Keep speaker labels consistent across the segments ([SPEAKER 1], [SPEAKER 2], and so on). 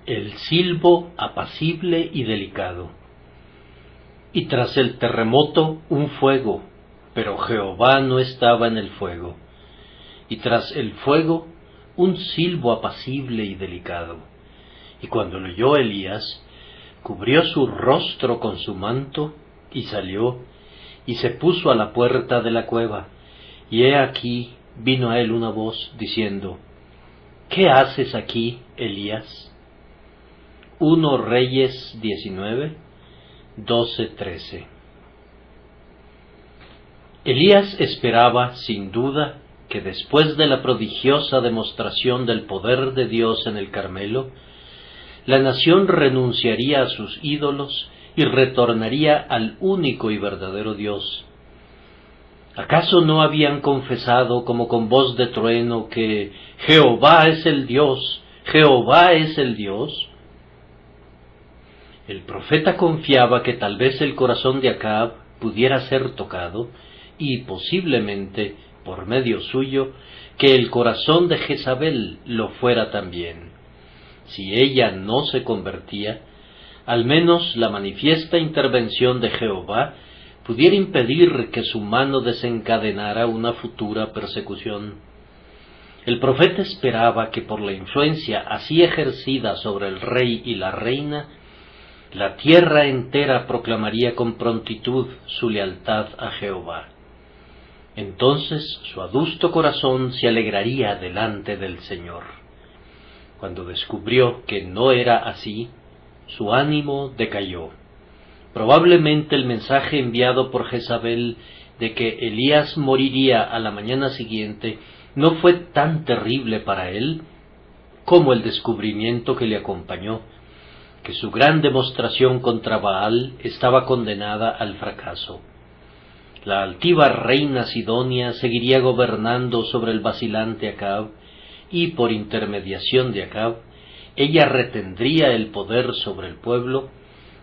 [SPEAKER 1] El silbo apacible y delicado. Y tras el terremoto un fuego, pero Jehová no estaba en el fuego. Y tras el fuego un silbo apacible y delicado. Y cuando lo oyó Elías, cubrió su rostro con su manto, y salió, y se puso a la puerta de la cueva. Y he aquí vino a él una voz, diciendo: ¿Qué haces aquí, Elías? 1 Reyes 19, 12-13. Elías esperaba, sin duda, que después de la prodigiosa demostración del poder de Dios en el Carmelo, la nación renunciaría a sus ídolos y retornaría al único y verdadero Dios. ¿Acaso no habían confesado como con voz de trueno que Jehová es el Dios, Jehová es el Dios? El profeta confiaba que tal vez el corazón de Acab pudiera ser tocado, y posiblemente, por medio suyo, que el corazón de Jezabel lo fuera también. Si ella no se convertía, al menos la manifiesta intervención de Jehová pudiera impedir que su mano desencadenara una futura persecución. El profeta esperaba que por la influencia así ejercida sobre el rey y la reina, la tierra entera proclamaría con prontitud su lealtad a Jehová. Entonces su adusto corazón se alegraría delante del Señor. Cuando descubrió que no era así, su ánimo decayó. Probablemente el mensaje enviado por Jezabel de que Elías moriría a la mañana siguiente no fue tan terrible para él como el descubrimiento que le acompañó, que su gran demostración contra Baal estaba condenada al fracaso. La altiva reina Sidonia seguiría gobernando sobre el vacilante Acab, y por intermediación de Acab, ella retendría el poder sobre el pueblo,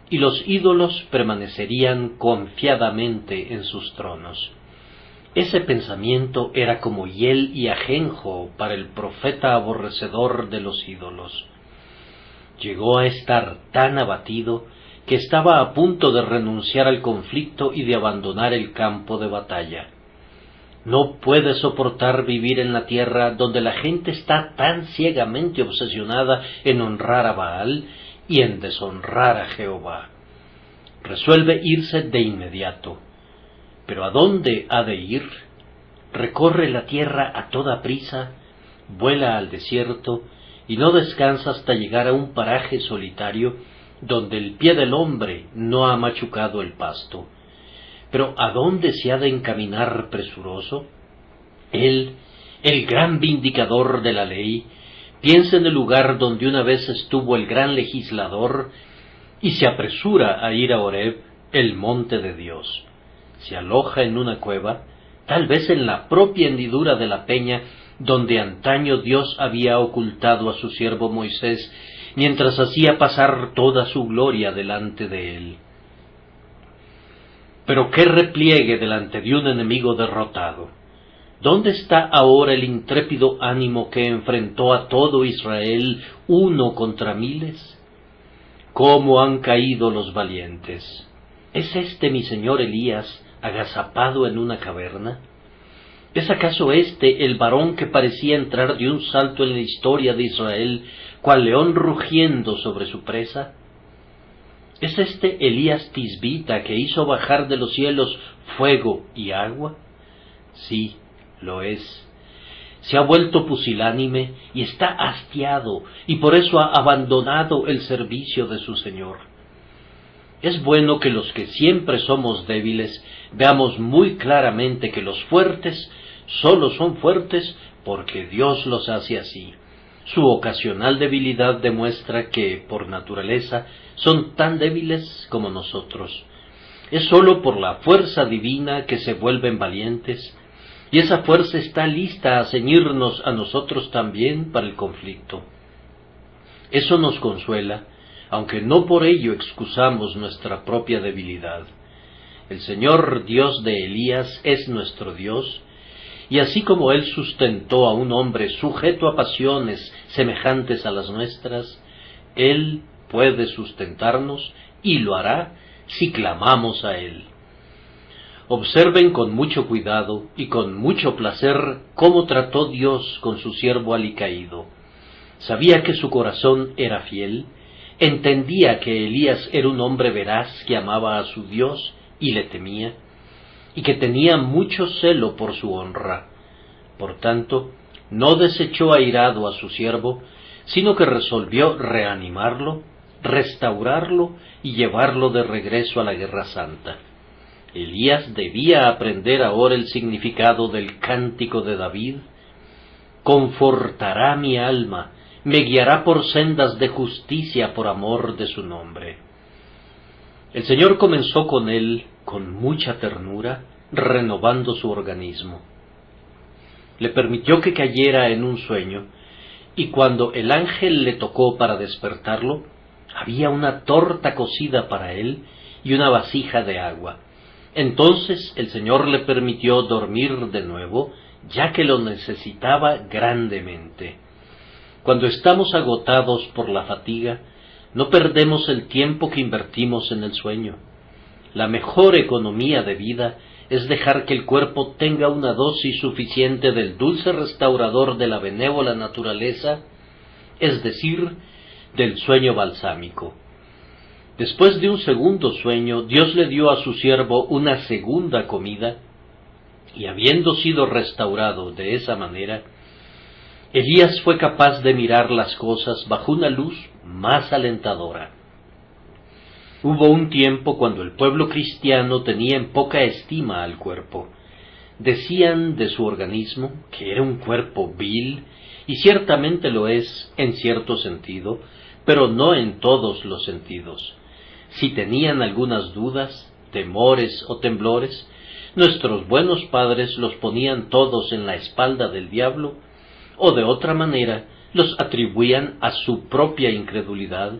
[SPEAKER 1] y los ídolos permanecerían confiadamente en sus tronos. Ese pensamiento era como hiel y ajenjo para el profeta aborrecedor de los ídolos. Llegó a estar tan abatido que estaba a punto de renunciar al conflicto y de abandonar el campo de batalla. No puede soportar vivir en la tierra donde la gente está tan ciegamente obsesionada en honrar a Baal y en deshonrar a Jehová. Resuelve irse de inmediato. ¿Pero a dónde ha de ir? Recorre la tierra a toda prisa, vuela al desierto y no descansa hasta llegar a un paraje solitario donde el pie del hombre no ha machucado el pasto. Pero ¿a dónde se ha de encaminar presuroso? Él, el gran vindicador de la ley, piensa en el lugar donde una vez estuvo el gran legislador y se apresura a ir a Horeb, el monte de Dios. Se aloja en una cueva, tal vez en la propia hendidura de la peña donde antaño Dios había ocultado a su siervo Moisés, mientras hacía pasar toda su gloria delante de él. Pero qué repliegue delante de un enemigo derrotado. ¿Dónde está ahora el intrépido ánimo que enfrentó a todo Israel 1 contra miles? ¿Cómo han caído los valientes? ¿Es este mi señor Elías agazapado en una caverna? ¿Es acaso este el varón que parecía entrar de un salto en la historia de Israel, cual león rugiendo sobre su presa? ¿Es este Elías tisbita que hizo bajar de los cielos fuego y agua? Sí, lo es. Se ha vuelto pusilánime y está hastiado, y por eso ha abandonado el servicio de su Señor. Es bueno que los que siempre somos débiles veamos muy claramente que los fuertes solo son fuertes porque Dios los hace así. Su ocasional debilidad demuestra que, por naturaleza, son tan débiles como nosotros. Es sólo por la fuerza divina que se vuelven valientes, y esa fuerza está lista a ceñirnos a nosotros también para el conflicto. Eso nos consuela, aunque no por ello excusamos nuestra propia debilidad. El Señor Dios de Elías es nuestro Dios, y así como Él sustentó a un hombre sujeto a pasiones semejantes a las nuestras, Él puede sustentarnos y lo hará si clamamos a Él. Observen con mucho cuidado y con mucho placer cómo trató Dios con su siervo alicaído. Sabía que su corazón era fiel, entendía que Elías era un hombre veraz que amaba a su Dios y le temía, y que tenía mucho celo por su honra. Por tanto, no desechó airado a su siervo, sino que resolvió reanimarlo, restaurarlo y llevarlo de regreso a la guerra santa. Elías debía aprender ahora el significado del cántico de David: confortará mi alma, me guiará por sendas de justicia por amor de su nombre. El Señor comenzó con él con mucha ternura, renovando su organismo. Le permitió que cayera en un sueño, y cuando el ángel le tocó para despertarlo, había una torta cocida para él y una vasija de agua. Entonces el Señor le permitió dormir de nuevo, ya que lo necesitaba grandemente. Cuando estamos agotados por la fatiga, no perdemos el tiempo que invertimos en el sueño. La mejor economía de vida es dejar que el cuerpo tenga una dosis suficiente del dulce restaurador de la benévola naturaleza, es decir, del sueño balsámico. Después de un segundo sueño, Dios le dio a su siervo una segunda comida, y habiendo sido restaurado de esa manera, Elías fue capaz de mirar las cosas bajo una luz más alentadora. Hubo un tiempo cuando el pueblo cristiano tenía en poca estima al cuerpo. Decían de su organismo que era un cuerpo vil, y ciertamente lo es en cierto sentido, pero no en todos los sentidos. Si tenían algunas dudas, temores o temblores, nuestros buenos padres los ponían todos en la espalda del diablo, o de otra manera los atribuían a su propia incredulidad,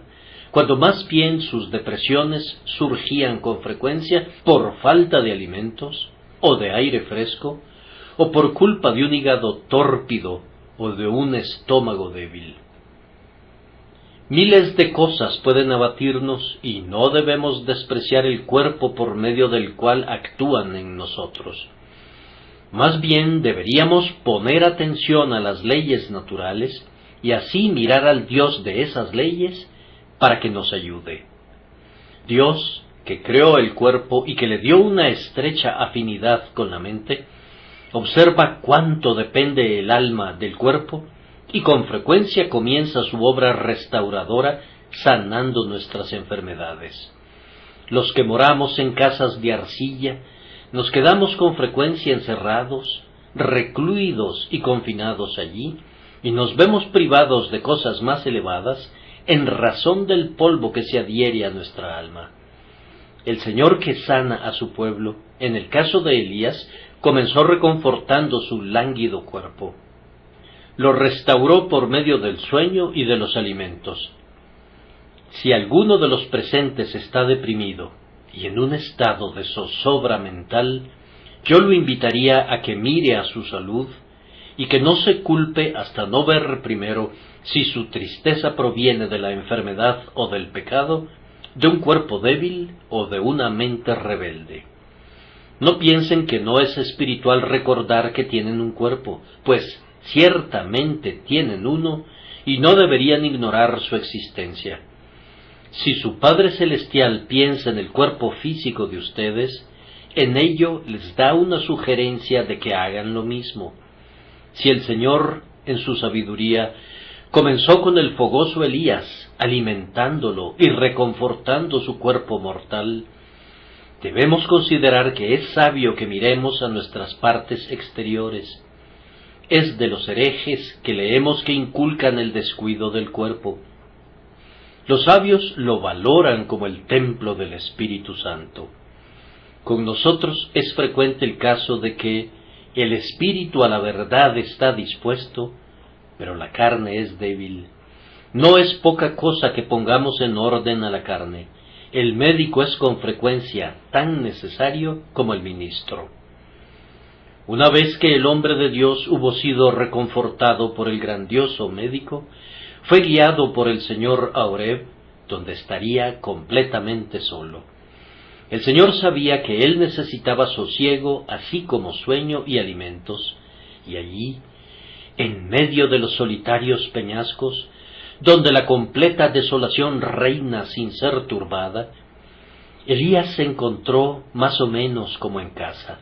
[SPEAKER 1] cuando más bien sus depresiones surgían con frecuencia por falta de alimentos, o de aire fresco, o por culpa de un hígado tórpido o de un estómago débil. Miles de cosas pueden abatirnos y no debemos despreciar el cuerpo por medio del cual actúan en nosotros. Más bien deberíamos poner atención a las leyes naturales y así mirar al Dios de esas leyes para que nos ayude. Dios, que creó el cuerpo y que le dio una estrecha afinidad con la mente, observa cuánto depende el alma del cuerpo y con frecuencia comienza su obra restauradora sanando nuestras enfermedades. Los que moramos en casas de arcilla, nos quedamos con frecuencia encerrados, recluidos y confinados allí, y nos vemos privados de cosas más elevadas en razón del polvo que se adhiere a nuestra alma. El Señor que sana a su pueblo, en el caso de Elías, comenzó reconfortando su lánguido cuerpo. Lo restauró por medio del sueño y de los alimentos. Si alguno de los presentes está deprimido y en un estado de zozobra mental, yo lo invitaría a que mire a su salud y que no se culpe hasta no ver primero si su tristeza proviene de la enfermedad o del pecado, de un cuerpo débil o de una mente rebelde. No piensen que no es espiritual recordar que tienen un cuerpo, pues ciertamente tienen uno y no deberían ignorar su existencia. Si su Padre Celestial piensa en el cuerpo físico de ustedes, en ello les da una sugerencia de que hagan lo mismo. Si el Señor, en su sabiduría, comenzó con el fogoso Elías, alimentándolo y reconfortando su cuerpo mortal, debemos considerar que es sabio que miremos a nuestras partes exteriores. Es de los herejes que leemos que inculcan el descuido del cuerpo. Los sabios lo valoran como el templo del Espíritu Santo. Con nosotros es frecuente el caso de que el espíritu a la verdad está dispuesto, pero la carne es débil. No es poca cosa que pongamos en orden a la carne. El médico es con frecuencia tan necesario como el ministro. Una vez que el hombre de Dios hubo sido reconfortado por el grandioso médico, fue guiado por el señor a Horeb, donde estaría completamente solo. El Señor sabía que él necesitaba sosiego, así como sueño y alimentos, y allí, en medio de los solitarios peñascos, donde la completa desolación reina sin ser turbada, Elías se encontró más o menos como en casa.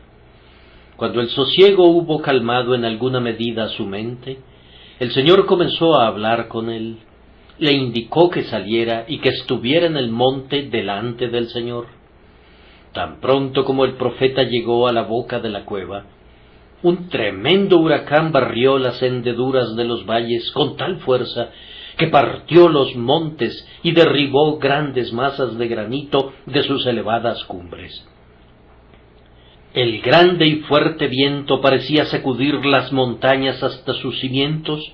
[SPEAKER 1] Cuando el sosiego hubo calmado en alguna medida su mente, el Señor comenzó a hablar con él. Le indicó que saliera y que estuviera en el monte delante del Señor. Tan pronto como el profeta llegó a la boca de la cueva, un tremendo huracán barrió las hendeduras de los valles con tal fuerza que partió los montes y derribó grandes masas de granito de sus elevadas cumbres. El grande y fuerte viento parecía sacudir las montañas hasta sus cimientos,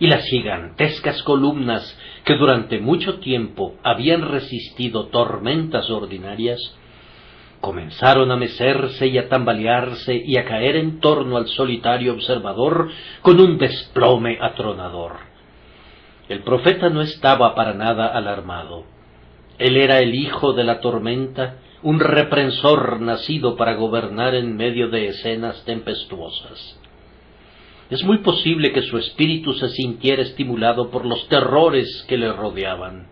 [SPEAKER 1] y las gigantescas columnas que durante mucho tiempo habían resistido tormentas ordinarias, comenzaron a mecerse y a tambalearse y a caer en torno al solitario observador con un desplome atronador. El profeta no estaba para nada alarmado. Él era el hijo de la tormenta, un reprensor nacido para gobernar en medio de escenas tempestuosas. Es muy posible que su espíritu se sintiera estimulado por los terrores que le rodeaban.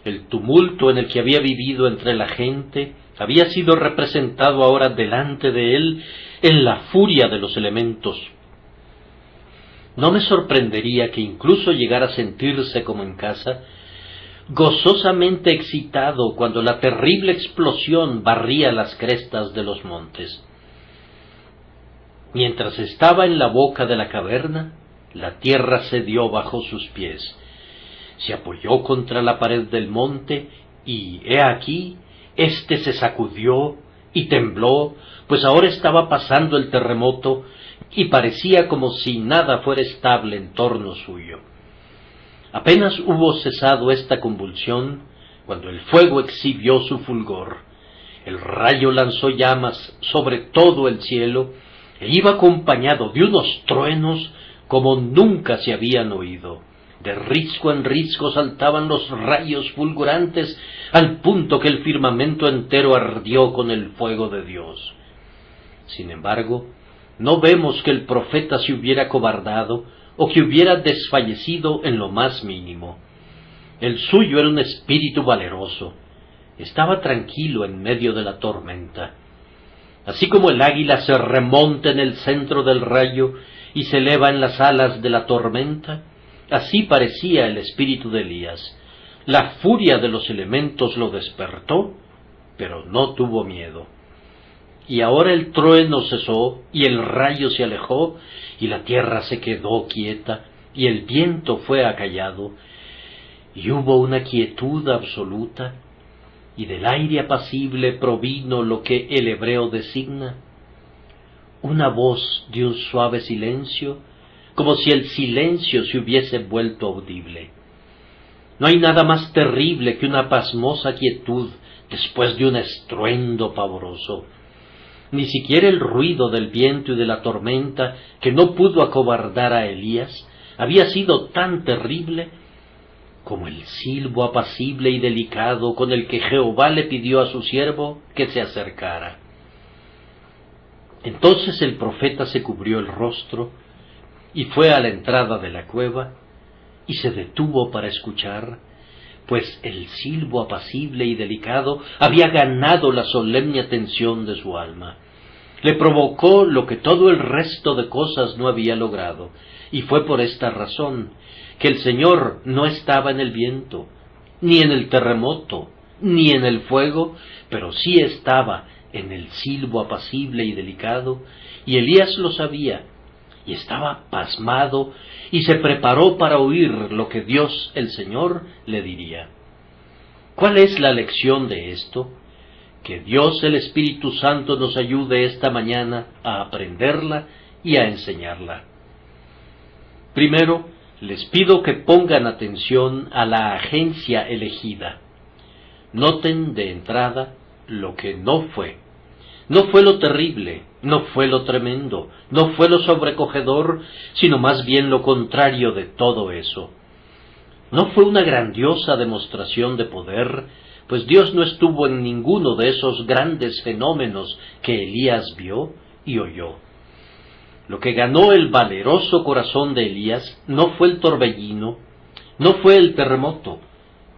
[SPEAKER 1] El tumulto en el que había vivido entre la gente había sido representado ahora delante de él en la furia de los elementos. No me sorprendería que incluso llegara a sentirse como en casa, gozosamente excitado cuando la terrible explosión barría las crestas de los montes. Mientras estaba en la boca de la caverna, la tierra cedió bajo sus pies. Se apoyó contra la pared del monte, y he aquí, éste se sacudió y tembló, pues ahora estaba pasando el terremoto, y parecía como si nada fuera estable en torno suyo. Apenas hubo cesado esta convulsión, cuando el fuego exhibió su fulgor. El rayo lanzó llamas sobre todo el cielo, e iba acompañado de unos truenos como nunca se habían oído. De risco en risco saltaban los rayos fulgurantes, al punto que el firmamento entero ardió con el fuego de Dios. Sin embargo, no vemos que el profeta se hubiera acobardado o que hubiera desfallecido en lo más mínimo. El suyo era un espíritu valeroso. Estaba tranquilo en medio de la tormenta. Así como el águila se remonta en el centro del rayo y se eleva en las alas de la tormenta, así parecía el espíritu de Elías. La furia de los elementos lo despertó, pero no tuvo miedo. Y ahora el trueno cesó, y el rayo se alejó, y la tierra se quedó quieta, y el viento fue acallado, y hubo una quietud absoluta, y del aire apacible provino lo que el hebreo designa, una voz de un suave silencio, como si el silencio se hubiese vuelto audible. No hay nada más terrible que una pasmosa quietud después de un estruendo pavoroso. Ni siquiera el ruido del viento y de la tormenta, que no pudo acobardar a Elías, había sido tan terrible como el silbo apacible y delicado con el que Jehová le pidió a su siervo que se acercara. Entonces el profeta se cubrió el rostro y fue a la entrada de la cueva y se detuvo para escuchar, pues el silbo apacible y delicado había ganado la solemne atención de su alma. Le provocó lo que todo el resto de cosas no había logrado, y fue por esta razón que el Señor no estaba en el viento, ni en el terremoto, ni en el fuego, pero sí estaba en el silbo apacible y delicado, y Elías lo sabía, y estaba pasmado, y se preparó para oír lo que Dios el Señor le diría. ¿Cuál es la lección de esto? Que Dios el Espíritu Santo nos ayude esta mañana a aprenderla y a enseñarla. Primero, les pido que pongan atención a la agencia elegida. Noten de entrada lo que no fue. No fue lo terrible, no fue lo tremendo, no fue lo sobrecogedor, sino más bien lo contrario de todo eso. No fue una grandiosa demostración de poder, pues Dios no estuvo en ninguno de esos grandes fenómenos que Elías vio y oyó. Lo que ganó el valeroso corazón de Elías no fue el torbellino, no fue el terremoto,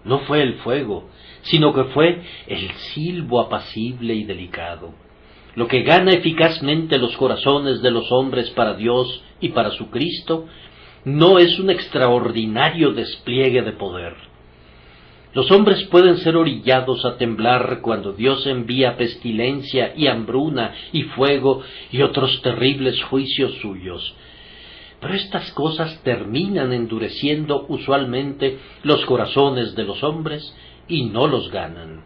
[SPEAKER 1] no fue el fuego, sino que fue el silbo apacible y delicado. Lo que gana eficazmente los corazones de los hombres para Dios y para su Cristo no es un extraordinario despliegue de poder. Los hombres pueden ser orillados a temblar cuando Dios envía pestilencia y hambruna y fuego y otros terribles juicios suyos. Pero estas cosas terminan endureciendo usualmente los corazones de los hombres y no los ganan.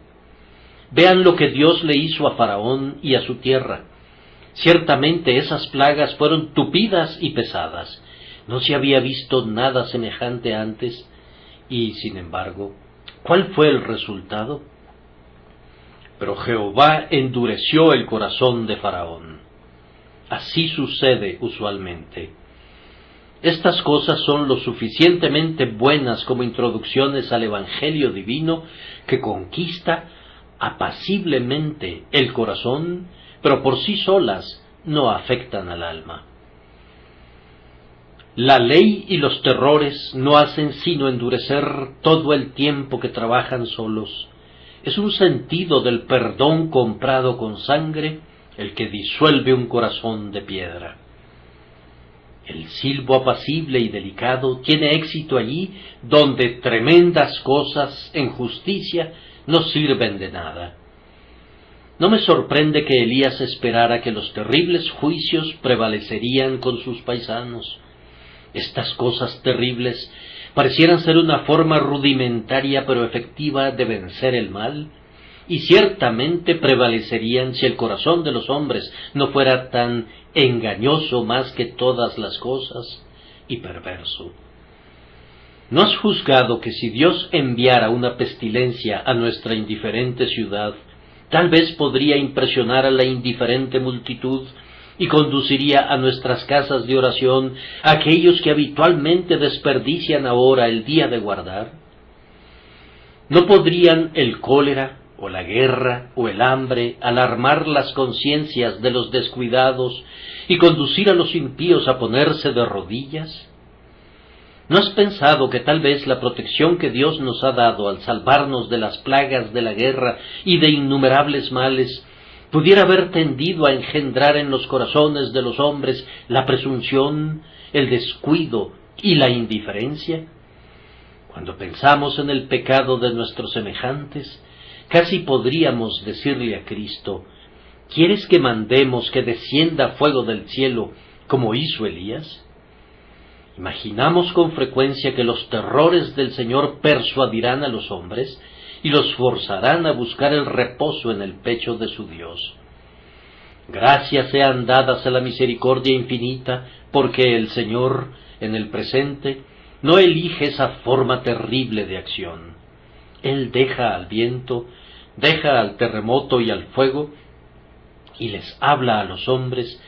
[SPEAKER 1] Vean lo que Dios le hizo a Faraón y a su tierra. Ciertamente esas plagas fueron tupidas y pesadas. No se había visto nada semejante antes, y sin embargo, ¿cuál fue el resultado? Pero Jehová endureció el corazón de Faraón. Así sucede usualmente. Estas cosas son lo suficientemente buenas como introducciones al Evangelio divino que conquista apaciblemente el corazón, pero por sí solas no afectan al alma. La ley y los terrores no hacen sino endurecer todo el tiempo que trabajan solos. Es un sentido del perdón comprado con sangre el que disuelve un corazón de piedra. El silbo apacible y delicado tiene éxito allí donde tremendas cosas en justicia no sirven de nada. No me sorprende que Elías esperara que los terribles juicios prevalecerían con sus paisanos. Estas cosas terribles parecieran ser una forma rudimentaria pero efectiva de vencer el mal, y ciertamente prevalecerían si el corazón de los hombres no fuera tan engañoso más que todas las cosas y perverso. ¿No has juzgado que si Dios enviara una pestilencia a nuestra indiferente ciudad, tal vez podría impresionar a la indiferente multitud y conduciría a nuestras casas de oración a aquellos que habitualmente desperdician ahora el día de guardar? ¿No podrían el cólera, o la guerra, o el hambre alarmar las conciencias de los descuidados y conducir a los impíos a ponerse de rodillas? ¿No has pensado que tal vez la protección que Dios nos ha dado al salvarnos de las plagas de la guerra y de innumerables males pudiera haber tendido a engendrar en los corazones de los hombres la presunción, el descuido y la indiferencia? Cuando pensamos en el pecado de nuestros semejantes, casi podríamos decirle a Cristo: ¿quieres que mandemos que descienda fuego del cielo como hizo Elías? Imaginamos con frecuencia que los terrores del Señor persuadirán a los hombres y los forzarán a buscar el reposo en el pecho de su Dios. Gracias sean dadas a la misericordia infinita, porque el Señor, en el presente, no elige esa forma terrible de acción. Él deja al viento, deja al terremoto y al fuego, y les habla a los hombres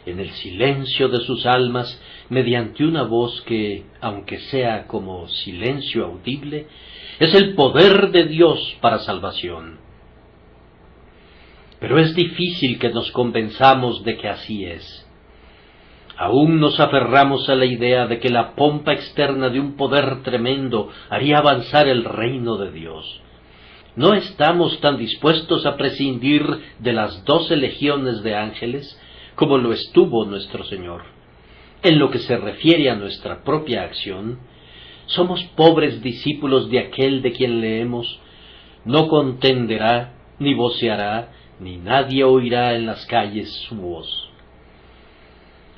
[SPEAKER 1] en el silencio de sus almas, mediante una voz que, aunque sea como silencio audible, es el poder de Dios para salvación. Pero es difícil que nos convenzamos de que así es. Aún nos aferramos a la idea de que la pompa externa de un poder tremendo haría avanzar el reino de Dios. No estamos tan dispuestos a prescindir de las 12 legiones de ángeles como lo estuvo nuestro Señor. En lo que se refiere a nuestra propia acción, somos pobres discípulos de aquel de quien leemos: no contenderá, ni voceará, ni nadie oirá en las calles su voz.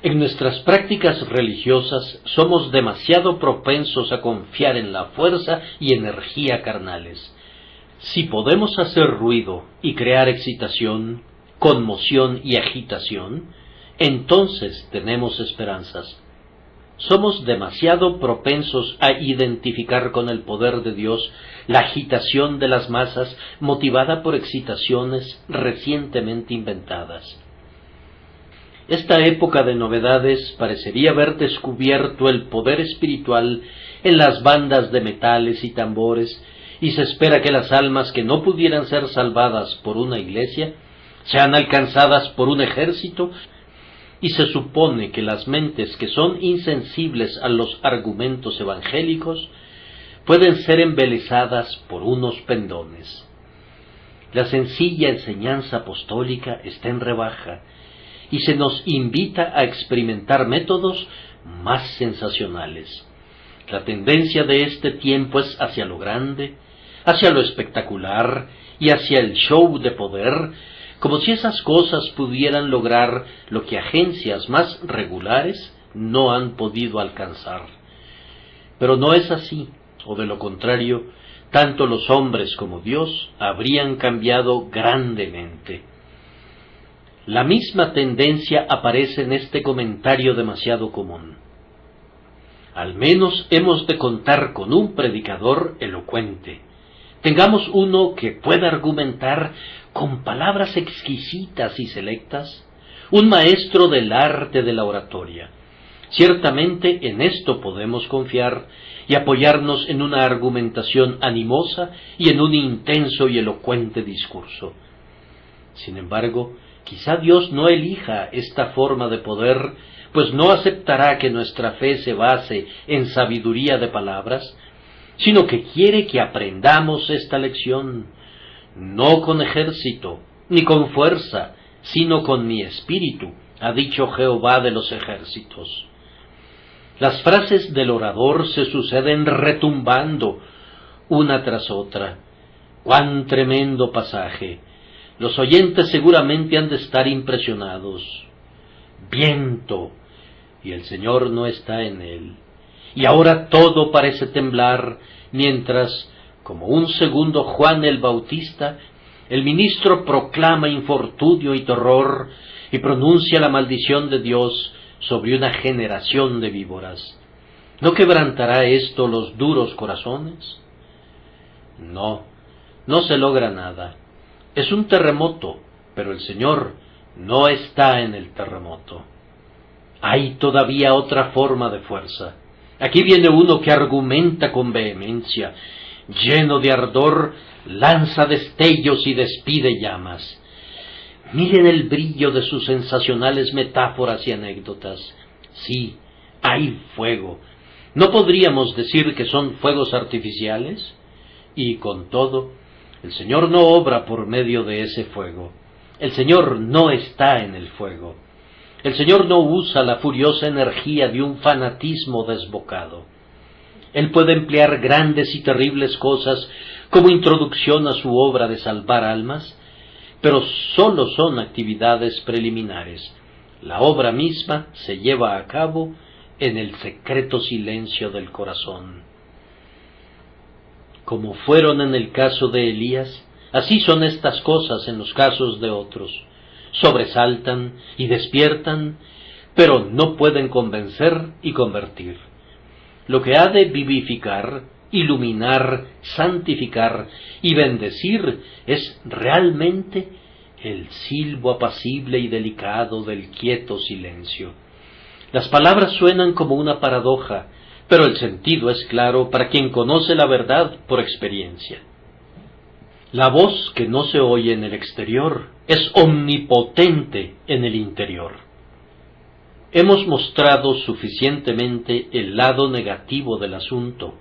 [SPEAKER 1] En nuestras prácticas religiosas somos demasiado propensos a confiar en la fuerza y energía carnales. Si podemos hacer ruido y crear excitación, conmoción y agitación, entonces tenemos esperanzas. Somos demasiado propensos a identificar con el poder de Dios la agitación de las masas motivada por excitaciones recientemente inventadas. Esta época de novedades parecería haber descubierto el poder espiritual en las bandas de metales y tambores, y se espera que las almas que no pudieran ser salvadas por una iglesia sean alcanzadas por un ejército, y se supone que las mentes que son insensibles a los argumentos evangélicos pueden ser embelesadas por unos pendones. La sencilla enseñanza apostólica está en rebaja, y se nos invita a experimentar métodos más sensacionales. La tendencia de este tiempo es hacia lo grande, hacia lo espectacular y hacia el show de poder, como si esas cosas pudieran lograr lo que agencias más regulares no han podido alcanzar. Pero no es así, o de lo contrario, tanto los hombres como Dios habrían cambiado grandemente. La misma tendencia aparece en este comentario demasiado común. Al menos hemos de contar con un predicador elocuente. Tengamos uno que pueda argumentar con palabras exquisitas y selectas, un maestro del arte de la oratoria. Ciertamente en esto podemos confiar y apoyarnos en una argumentación animosa y en un intenso y elocuente discurso. Sin embargo, quizá Dios no elija esta forma de poder, pues no aceptará que nuestra fe se base en sabiduría de palabras, sino que quiere que aprendamos esta lección, no con ejército, ni con fuerza, sino con mi espíritu, ha dicho Jehová de los ejércitos. Las frases del orador se suceden retumbando, una tras otra. ¡Cuán tremendo pasaje! Los oyentes seguramente han de estar impresionados. Viento, y el Señor no está en él. Y ahora todo parece temblar, mientras, como un segundo Juan el Bautista, el ministro proclama infortunio y terror y pronuncia la maldición de Dios sobre una generación de víboras. ¿No quebrantará esto los duros corazones? No, no se logra nada. Es un terremoto, pero el Señor no está en el terremoto. Hay todavía otra forma de fuerza. Aquí viene uno que argumenta con vehemencia, lleno de ardor, lanza destellos y despide llamas. Miren el brillo de sus sensacionales metáforas y anécdotas. Sí, hay fuego. ¿No podríamos decir que son fuegos artificiales? Y con todo, el Señor no obra por medio de ese fuego. El Señor no está en el fuego. El Señor no usa la furiosa energía de un fanatismo desbocado. Él puede emplear grandes y terribles cosas como introducción a su obra de salvar almas, pero sólo son actividades preliminares. La obra misma se lleva a cabo en el secreto silencio del corazón. Como fueron en el caso de Elías, así son estas cosas en los casos de otros. Sobresaltan y despiertan, pero no pueden convencer y convertir. Lo que ha de vivificar, iluminar, santificar y bendecir es realmente el silbo apacible y delicado del quieto silencio. Las palabras suenan como una paradoja, pero el sentido es claro para quien conoce la verdad por experiencia. La voz que no se oye en el exterior es omnipotente en el interior. Hemos mostrado suficientemente el lado negativo del asunto.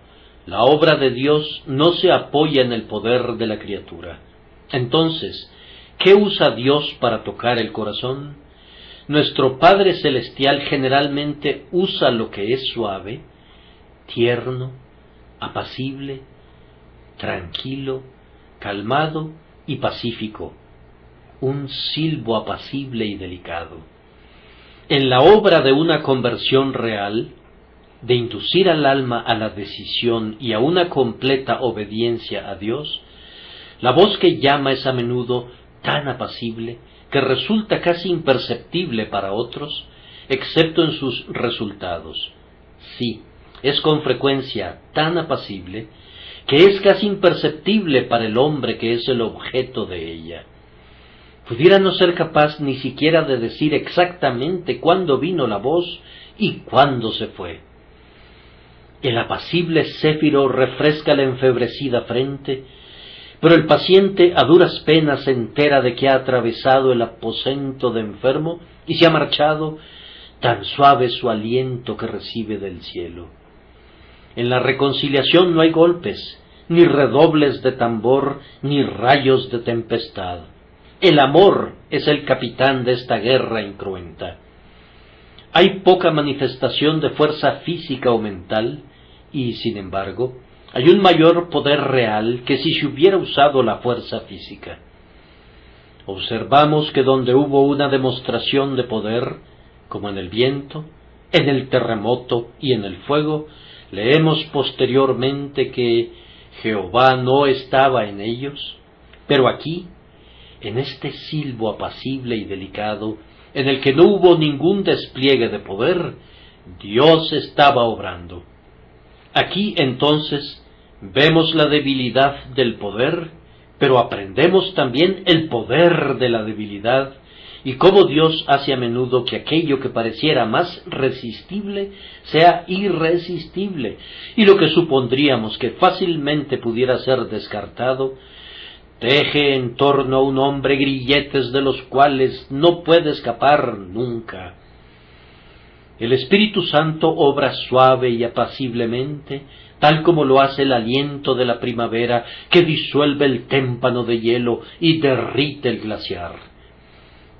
[SPEAKER 1] La obra de Dios no se apoya en el poder de la criatura. Entonces, ¿qué usa Dios para tocar el corazón? Nuestro Padre Celestial generalmente usa lo que es suave, tierno, apacible, tranquilo, calmado y pacífico, un silbo apacible y delicado. En la obra de una conversión real, de inducir al alma a la decisión y a una completa obediencia a Dios, la voz que llama es a menudo tan apacible que resulta casi imperceptible para otros, excepto en sus resultados. Sí, es con frecuencia tan apacible que es casi imperceptible para el hombre que es el objeto de ella. pudiera no ser capaz ni siquiera de decir exactamente cuándo vino la voz y cuándo se fue. El apacible céfiro refresca la enfebrecida frente, pero el paciente a duras penas se entera de que ha atravesado el aposento de enfermo y se ha marchado, tan suave su aliento que recibe del cielo. En la reconciliación no hay golpes, ni redobles de tambor, ni rayos de tempestad. El amor es el capitán de esta guerra incruenta. Hay poca manifestación de fuerza física o mental, y, sin embargo, hay un mayor poder real que si se hubiera usado la fuerza física. Observamos que donde hubo una demostración de poder, como en el viento, en el terremoto y en el fuego, leemos posteriormente que Jehová no estaba en ellos, pero aquí, en este silbo apacible y delicado, en el que no hubo ningún despliegue de poder, Dios estaba obrando. Aquí, entonces, vemos la debilidad del poder, pero aprendemos también el poder de la debilidad, y cómo Dios hace a menudo que aquello que pareciera más resistible sea irresistible, y lo que supondríamos que fácilmente pudiera ser descartado, teje en torno a un hombre grilletes de los cuales no puede escapar nunca. El Espíritu Santo obra suave y apaciblemente, tal como lo hace el aliento de la primavera que disuelve el témpano de hielo y derrite el glaciar.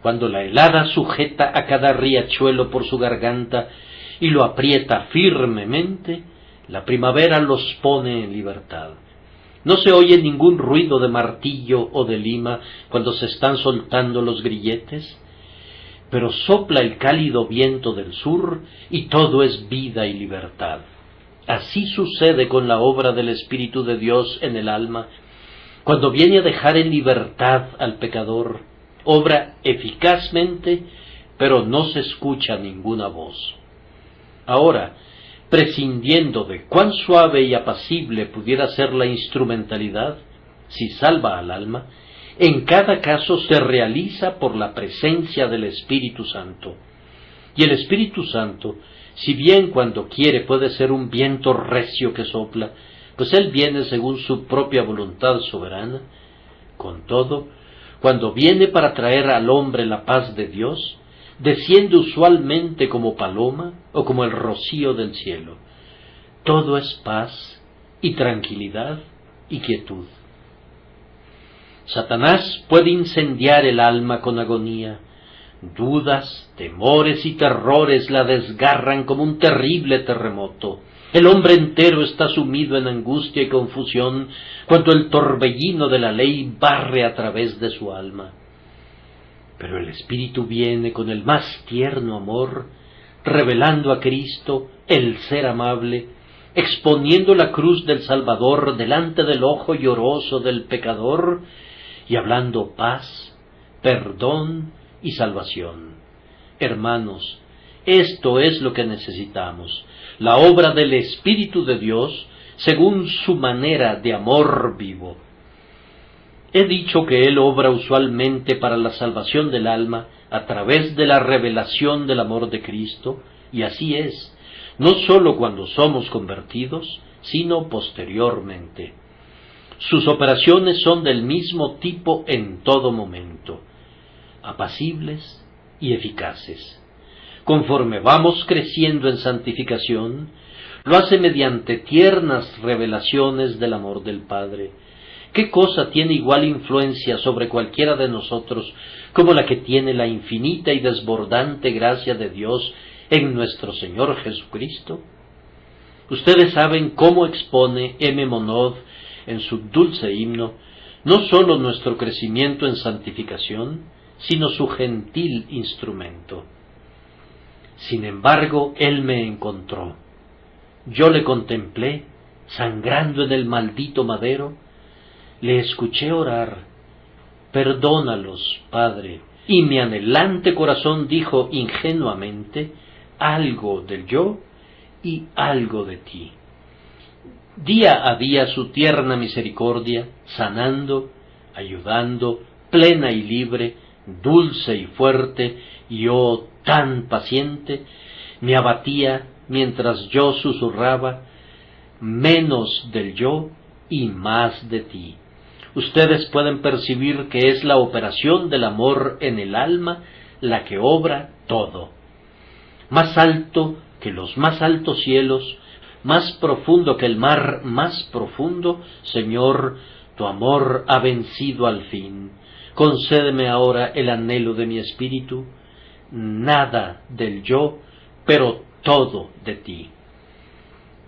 [SPEAKER 1] Cuando la helada sujeta a cada riachuelo por su garganta y lo aprieta firmemente, la primavera los pone en libertad. No se oye ningún ruido de martillo o de lima cuando se están soltando los grilletes, pero sopla el cálido viento del sur y todo es vida y libertad. Así sucede con la obra del Espíritu de Dios en el alma, cuando viene a dejar en libertad al pecador. Obra eficazmente, pero no se escucha ninguna voz. Ahora, prescindiendo de cuán suave y apacible pudiera ser la instrumentalidad, si salva al alma, en cada caso se realiza por la presencia del Espíritu Santo. Y el Espíritu Santo, si bien cuando quiere puede ser un viento recio que sopla, pues él viene según su propia voluntad soberana, con todo, cuando viene para traer al hombre la paz de Dios, desciende usualmente como paloma o como el rocío del cielo. Todo es paz y tranquilidad y quietud. Satanás puede incendiar el alma con agonía. Dudas, temores y terrores la desgarran como un terrible terremoto. El hombre entero está sumido en angustia y confusión cuando el torbellino de la ley barre a través de su alma. Pero el Espíritu viene con el más tierno amor, revelando a Cristo, el ser amable, exponiendo la cruz del Salvador delante del ojo lloroso del pecador y hablando paz, perdón y salvación. Hermanos, esto es lo que necesitamos, la obra del Espíritu de Dios según su manera de amor vivo. He dicho que Él obra usualmente para la salvación del alma a través de la revelación del amor de Cristo, y así es, no sólo cuando somos convertidos, sino posteriormente. Sus operaciones son del mismo tipo en todo momento, apacibles y eficaces. Conforme vamos creciendo en santificación, lo hace mediante tiernas revelaciones del amor del Padre. ¿Qué cosa tiene igual influencia sobre cualquiera de nosotros como la que tiene la infinita y desbordante gracia de Dios en nuestro Señor Jesucristo? Ustedes saben cómo expone M. Monod en su dulce himno no sólo nuestro crecimiento en santificación, sino su gentil instrumento. Sin embargo, Él me encontró. Yo le contemplé, sangrando en el maldito madero, le escuché orar, perdónalos, Padre, y mi anhelante corazón dijo ingenuamente, algo del yo y algo de ti. Día a día su tierna misericordia, sanando, ayudando, plena y libre, dulce y fuerte, y oh tan paciente, me abatía mientras yo susurraba, menos del yo y más de ti. Ustedes pueden percibir que es la operación del amor en el alma la que obra todo. Más alto que los más altos cielos, más profundo que el mar más profundo, Señor, tu amor ha vencido al fin. Concédeme ahora el anhelo de mi espíritu, nada del yo, pero todo de ti.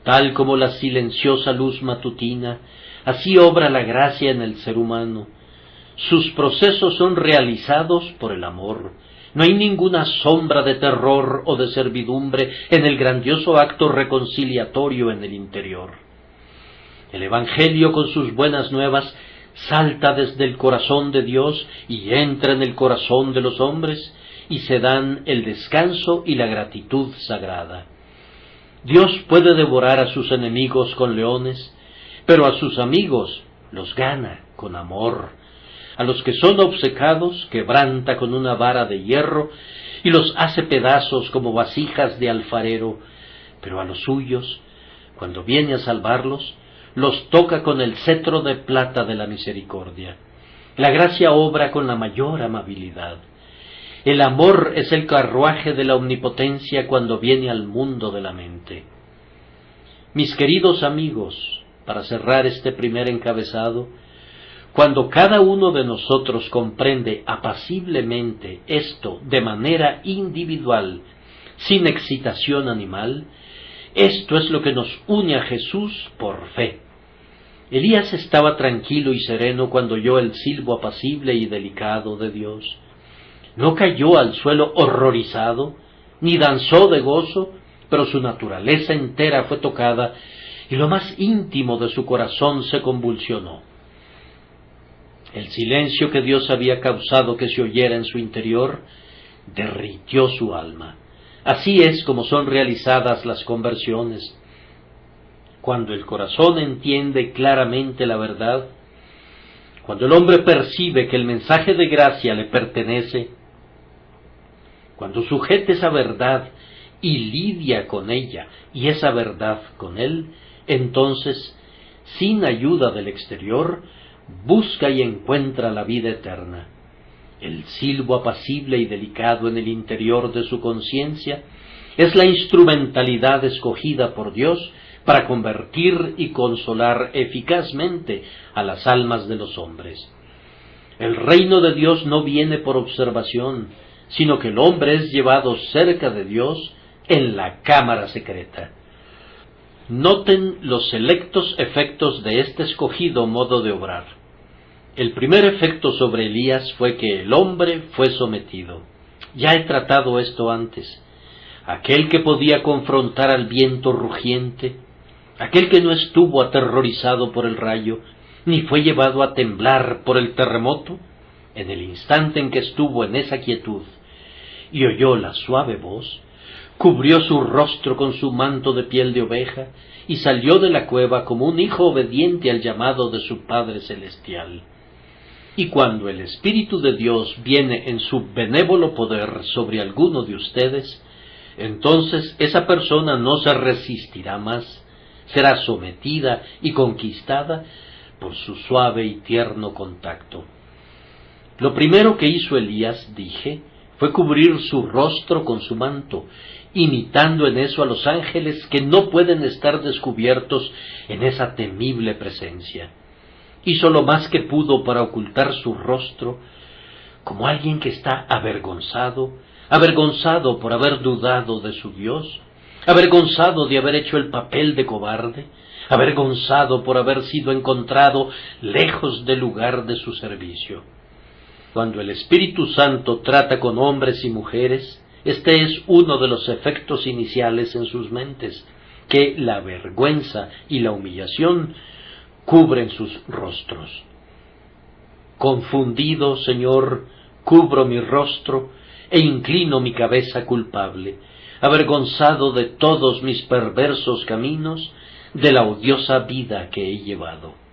[SPEAKER 1] Tal como la silenciosa luz matutina, así obra la gracia en el ser humano. Sus procesos son realizados por el amor. No hay ninguna sombra de terror o de servidumbre en el grandioso acto reconciliatorio en el interior. El Evangelio con sus buenas nuevas salta desde el corazón de Dios y entra en el corazón de los hombres, y se dan el descanso y la gratitud sagrada. Dios puede devorar a sus enemigos con leones, pero a sus amigos los gana con amor. A los que son obcecados quebranta con una vara de hierro y los hace pedazos como vasijas de alfarero, pero a los suyos, cuando viene a salvarlos, los toca con el cetro de plata de la misericordia. La gracia obra con la mayor amabilidad. El amor es el carruaje de la omnipotencia cuando viene al mundo de la mente. Mis queridos amigos, para cerrar este primer encabezado, cuando cada uno de nosotros comprende apaciblemente esto de manera individual, sin excitación animal, esto es lo que nos une a Jesús por fe. Elías estaba tranquilo y sereno cuando oyó el silbo apacible y delicado de Dios. No cayó al suelo horrorizado, ni danzó de gozo, pero su naturaleza entera fue tocada y lo más íntimo de su corazón se convulsionó. El silencio que Dios había causado que se oyera en su interior derritió su alma. Así es como son realizadas las conversiones. Cuando el corazón entiende claramente la verdad, cuando el hombre percibe que el mensaje de gracia le pertenece, cuando sujeta esa verdad y lidia con ella y esa verdad con él, entonces, sin ayuda del exterior, busca y encuentra la vida eterna. El silbo apacible y delicado en el interior de su conciencia es la instrumentalidad escogida por Dios para convertir y consolar eficazmente a las almas de los hombres. El reino de Dios no viene por observación, sino que el hombre es llevado cerca de Dios en la cámara secreta. Noten los selectos efectos de este escogido modo de obrar. El primer efecto sobre Elías fue que el hombre fue sometido. Ya he tratado esto antes. Aquel que podía confrontar al viento rugiente, aquel que no estuvo aterrorizado por el rayo, ni fue llevado a temblar por el terremoto, en el instante en que estuvo en esa quietud y oyó la suave voz, cubrió su rostro con su manto de piel de oveja y salió de la cueva como un hijo obediente al llamado de su Padre Celestial. Y cuando el Espíritu de Dios viene en su benévolo poder sobre alguno de ustedes, entonces esa persona no se resistirá más, será sometida y conquistada por su suave y tierno contacto. Lo primero que hizo Elías, dije, fue cubrir su rostro con su manto, imitando en eso a los ángeles que no pueden estar descubiertos en esa temible presencia. Hizo lo más que pudo para ocultar su rostro, como alguien que está avergonzado por haber dudado de su Dios, avergonzado de haber hecho el papel de cobarde, avergonzado por haber sido encontrado lejos del lugar de su servicio. Cuando el Espíritu Santo trata con hombres y mujeres, este es uno de los efectos iniciales en sus mentes, que la vergüenza y la humillación cubren sus rostros. Confundido, Señor, cubro mi rostro e inclino mi cabeza culpable, avergonzado de todos mis perversos caminos, de la odiosa vida que he llevado.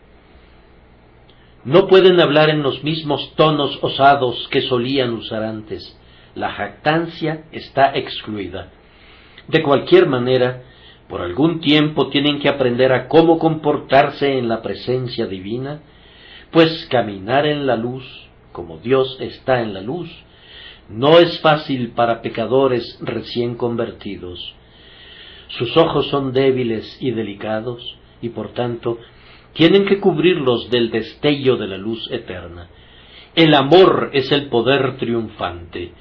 [SPEAKER 1] No pueden hablar en los mismos tonos osados que solían usar antes. La jactancia está excluida. De cualquier manera, por algún tiempo tienen que aprender a cómo comportarse en la presencia divina, pues caminar en la luz, como Dios está en la luz, no es fácil para pecadores recién convertidos. Sus ojos son débiles y delicados, y por tanto tienen que cubrirlos del destello de la luz eterna. El amor es el poder triunfante.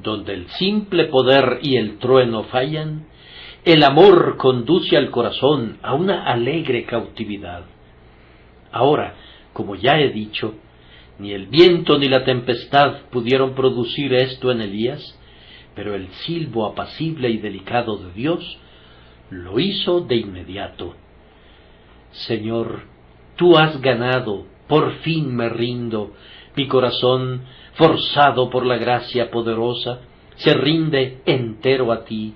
[SPEAKER 1] Donde el simple poder y el trueno fallan, el amor conduce al corazón a una alegre cautividad. Ahora, como ya he dicho, ni el viento ni la tempestad pudieron producir esto en Elías, pero el silbo apacible y delicado de Dios lo hizo de inmediato. Señor, tú has ganado, por fin me rindo, mi corazón, forzado por la gracia poderosa, se rinde entero a ti.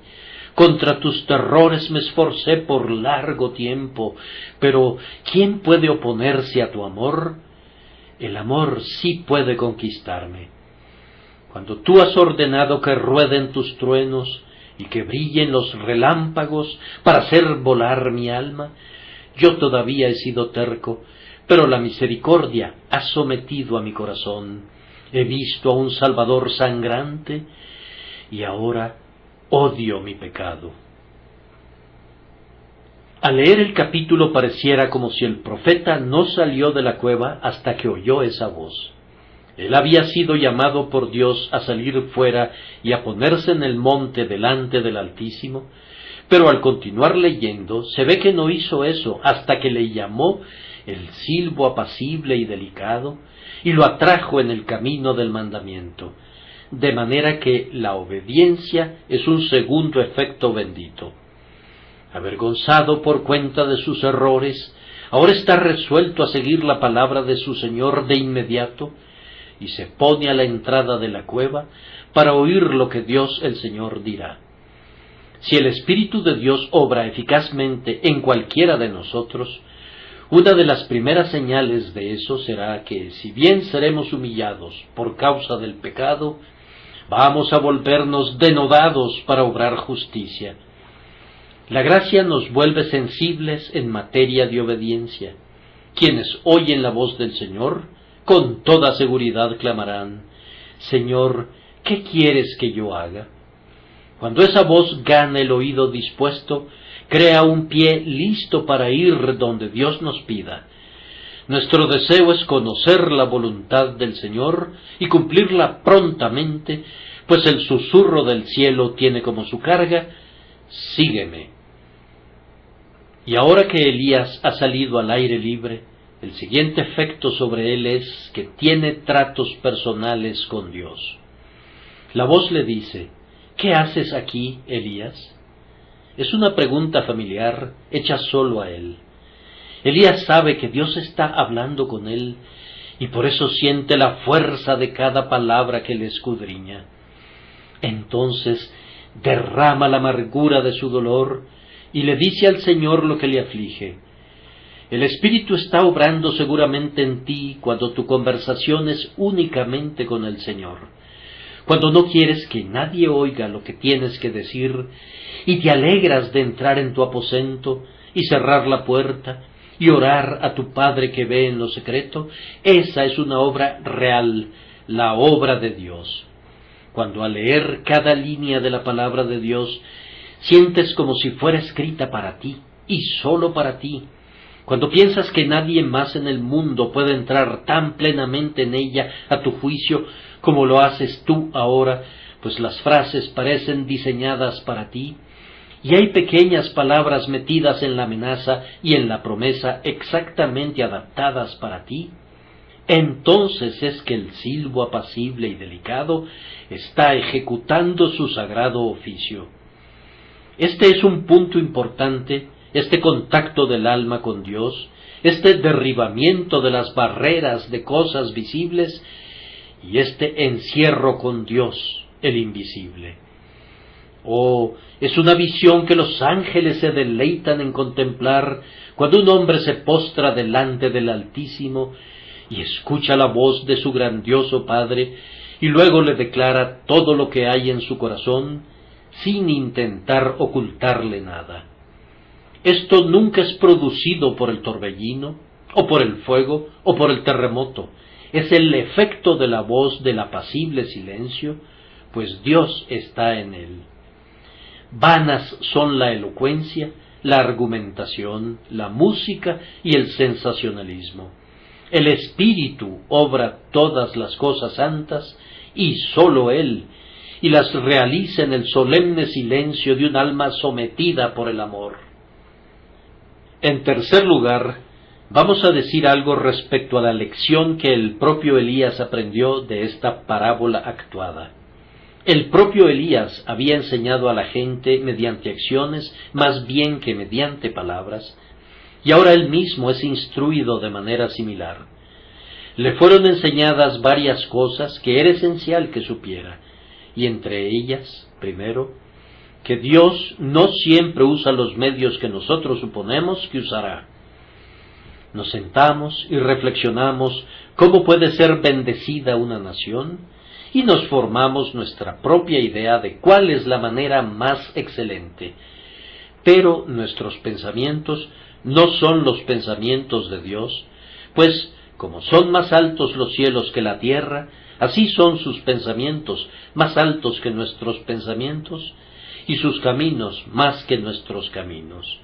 [SPEAKER 1] Contra tus terrores me esforcé por largo tiempo, pero ¿quién puede oponerse a tu amor? El amor sí puede conquistarme. Cuando tú has ordenado que rueden tus truenos y que brillen los relámpagos para hacer volar mi alma, yo todavía he sido terco, pero la misericordia ha sometido a mi corazón. He visto a un Salvador sangrante y ahora odio mi pecado. Al leer el capítulo pareciera como si el profeta no salió de la cueva hasta que oyó esa voz. Él había sido llamado por Dios a salir fuera y a ponerse en el monte delante del Altísimo, pero al continuar leyendo se ve que no hizo eso hasta que le llamó el silbo apacible y delicado y lo atrajo en el camino del mandamiento, de manera que la obediencia es un segundo efecto bendito. Avergonzado por cuenta de sus errores, ahora está resuelto a seguir la palabra de su Señor de inmediato y se pone a la entrada de la cueva para oír lo que Dios el Señor dirá. Si el Espíritu de Dios obra eficazmente en cualquiera de nosotros, una de las primeras señales de eso será que, si bien seremos humillados por causa del pecado, vamos a volvernos denodados para obrar justicia. La gracia nos vuelve sensibles en materia de obediencia. Quienes oyen la voz del Señor, con toda seguridad clamarán: Señor, ¿qué quieres que yo haga? Cuando esa voz gana el oído dispuesto, crea un pie listo para ir donde Dios nos pida. Nuestro deseo es conocer la voluntad del Señor y cumplirla prontamente, pues el susurro del cielo tiene como su carga: sígueme. Y ahora que Elías ha salido al aire libre, el siguiente efecto sobre él es que tiene tratos personales con Dios. La voz le dice: ¿qué haces aquí, Elías? Es una pregunta familiar hecha solo a él. Elías sabe que Dios está hablando con él y por eso siente la fuerza de cada palabra que le escudriña. Entonces derrama la amargura de su dolor y le dice al Señor lo que le aflige. El Espíritu está obrando seguramente en ti cuando tu conversación es únicamente con el Señor, cuando no quieres que nadie oiga lo que tienes que decir y te alegras de entrar en tu aposento y cerrar la puerta y orar a tu Padre que ve en lo secreto. Esa es una obra real, la obra de Dios. Cuando al leer cada línea de la palabra de Dios sientes como si fuera escrita para ti y solo para ti, cuando piensas que nadie más en el mundo puede entrar tan plenamente en ella a tu juicio como lo haces tú ahora, pues las frases parecen diseñadas para ti, y hay pequeñas palabras metidas en la amenaza y en la promesa exactamente adaptadas para ti, entonces es que el silbo apacible y delicado está ejecutando su sagrado oficio. Este es un punto importante, este contacto del alma con Dios, este derribamiento de las barreras de cosas visibles y este encierro con Dios, el invisible. Oh, es una visión que los ángeles se deleitan en contemplar cuando un hombre se postra delante del Altísimo y escucha la voz de su grandioso Padre, y luego le declara todo lo que hay en su corazón, sin intentar ocultarle nada. Esto nunca es producido por el torbellino, o por el fuego, o por el terremoto. Es el efecto de la voz del apacible silencio, pues Dios está en él. Vanas son la elocuencia, la argumentación, la música y el sensacionalismo. El Espíritu obra todas las cosas santas, y sólo Él, y las realiza en el solemne silencio de un alma sometida por el amor. En tercer lugar, vamos a decir algo respecto a la lección que el propio Elías aprendió de esta parábola actuada. El propio Elías había enseñado a la gente mediante acciones más bien que mediante palabras, y ahora él mismo es instruido de manera similar. Le fueron enseñadas varias cosas que era esencial que supiera, y entre ellas, primero, que Dios no siempre usa los medios que nosotros suponemos que usará. Nos sentamos y reflexionamos cómo puede ser bendecida una nación, y nos formamos nuestra propia idea de cuál es la manera más excelente. Pero nuestros pensamientos no son los pensamientos de Dios, pues como son más altos los cielos que la tierra, así son sus pensamientos más altos que nuestros pensamientos, y sus caminos más que nuestros caminos.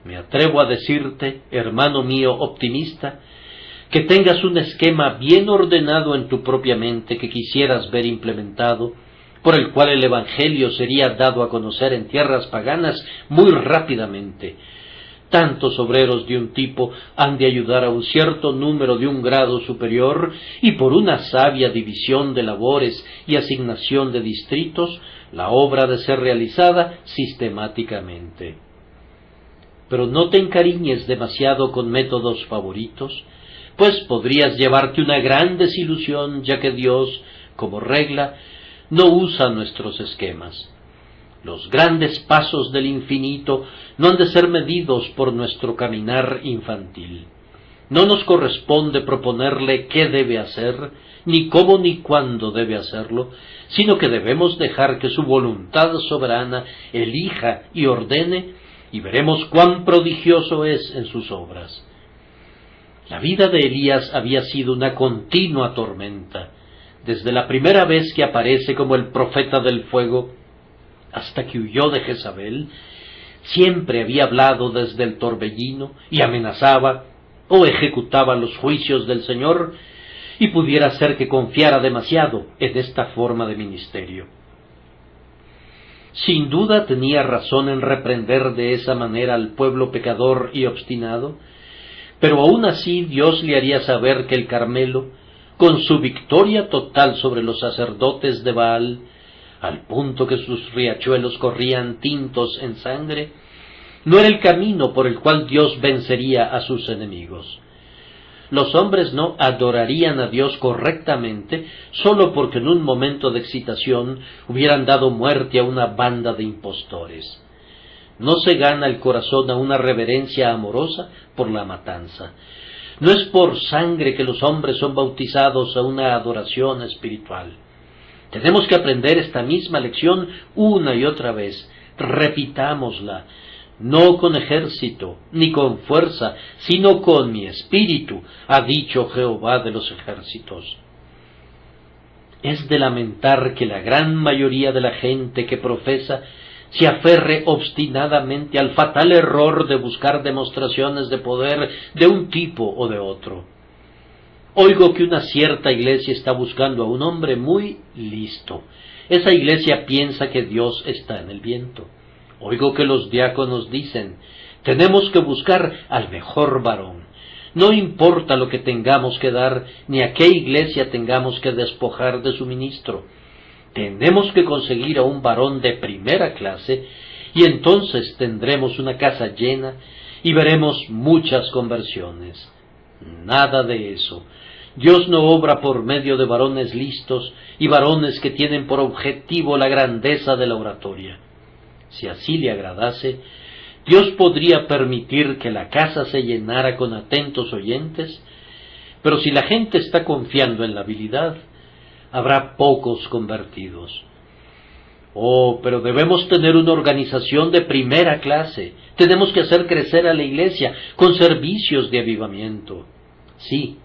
[SPEAKER 1] Me atrevo a decirte, hermano mío optimista, que tengas un esquema bien ordenado en tu propia mente que quisieras ver implementado, por el cual el Evangelio sería dado a conocer en tierras paganas muy rápidamente. Tantos obreros de un tipo han de ayudar a un cierto número de un grado superior, y por una sabia división de labores y asignación de distritos, la obra ha de ser realizada sistemáticamente. Pero no te encariñes demasiado con métodos favoritos, pues podrías llevarte una gran desilusión, ya que Dios, como regla, no usa nuestros esquemas. Los grandes pasos del infinito no han de ser medidos por nuestro caminar infantil. No nos corresponde proponerle qué debe hacer, ni cómo ni cuándo debe hacerlo, sino que debemos dejar que su voluntad soberana elija y ordene, y veremos cuán prodigioso es en sus obras. La vida de Elías había sido una continua tormenta, desde la primera vez que aparece como el profeta del fuego hasta que huyó de Jezabel. Siempre había hablado desde el torbellino y amenazaba o ejecutaba los juicios del Señor, y pudiera ser que confiara demasiado en esta forma de ministerio. Sin duda tenía razón en reprender de esa manera al pueblo pecador y obstinado, pero aún así Dios le haría saber que el Carmelo, con su victoria total sobre los sacerdotes de Baal, al punto que sus riachuelos corrían tintos en sangre, no era el camino por el cual Dios vencería a sus enemigos. Los hombres no adorarían a Dios correctamente sólo porque en un momento de excitación hubieran dado muerte a una banda de impostores. No se gana el corazón a una reverencia amorosa por la matanza. No es por sangre que los hombres son bautizados a una adoración espiritual. Tenemos que aprender esta misma lección una y otra vez. Repitámosla. No con ejército, ni con fuerza, sino con mi espíritu, ha dicho Jehová de los ejércitos. Es de lamentar que la gran mayoría de la gente que profesa se aferre obstinadamente al fatal error de buscar demostraciones de poder de un tipo o de otro. Oigo que una cierta iglesia está buscando a un hombre muy listo. Esa iglesia piensa que Dios está en el viento. Oigo que los diáconos dicen, tenemos que buscar al mejor varón. No importa lo que tengamos que dar, ni a qué iglesia tengamos que despojar de su ministro. Tenemos que conseguir a un varón de primera clase, y entonces tendremos una casa llena y veremos muchas conversiones. Nada de eso. Dios no obra por medio de varones listos y varones que tienen por objetivo la grandeza de la oratoria. Si así le agradase, Dios podría permitir que la casa se llenara con atentos oyentes, Pero si la gente está confiando en la habilidad, habrá pocos convertidos. Oh, pero debemos tener una organización de primera clase. Tenemos que hacer crecer a la iglesia con servicios de avivamiento. Sí,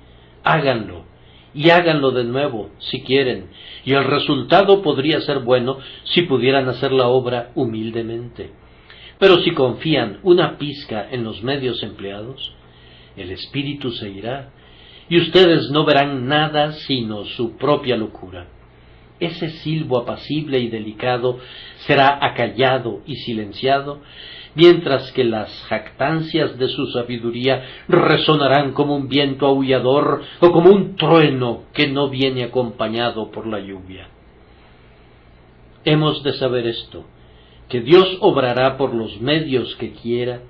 [SPEAKER 1] háganlo, y háganlo de nuevo, si quieren, y el resultado podría ser bueno si pudieran hacer la obra humildemente. Pero si confían una pizca en los medios empleados, el espíritu se irá, y ustedes no verán nada sino su propia locura. Ese silbo apacible y delicado será acallado y silenciado, mientras que las jactancias de su sabiduría resonarán como un viento aullador o como un trueno que no viene acompañado por la lluvia. Hemos de saber esto, que Dios obrará por los medios que quiera,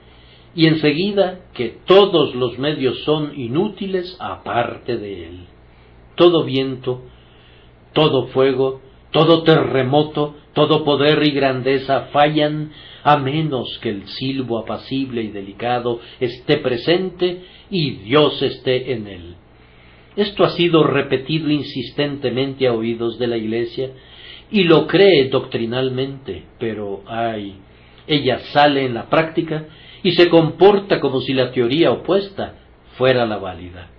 [SPEAKER 1] y enseguida que todos los medios son inútiles aparte de Él. Todo viento, todo fuego, todo terremoto, todo poder y grandeza fallan a menos que el silbo apacible y delicado esté presente y Dios esté en él. Esto ha sido repetido insistentemente a oídos de la Iglesia y lo cree doctrinalmente, pero ella sale en la práctica y se comporta como si la teoría opuesta fuera la válida.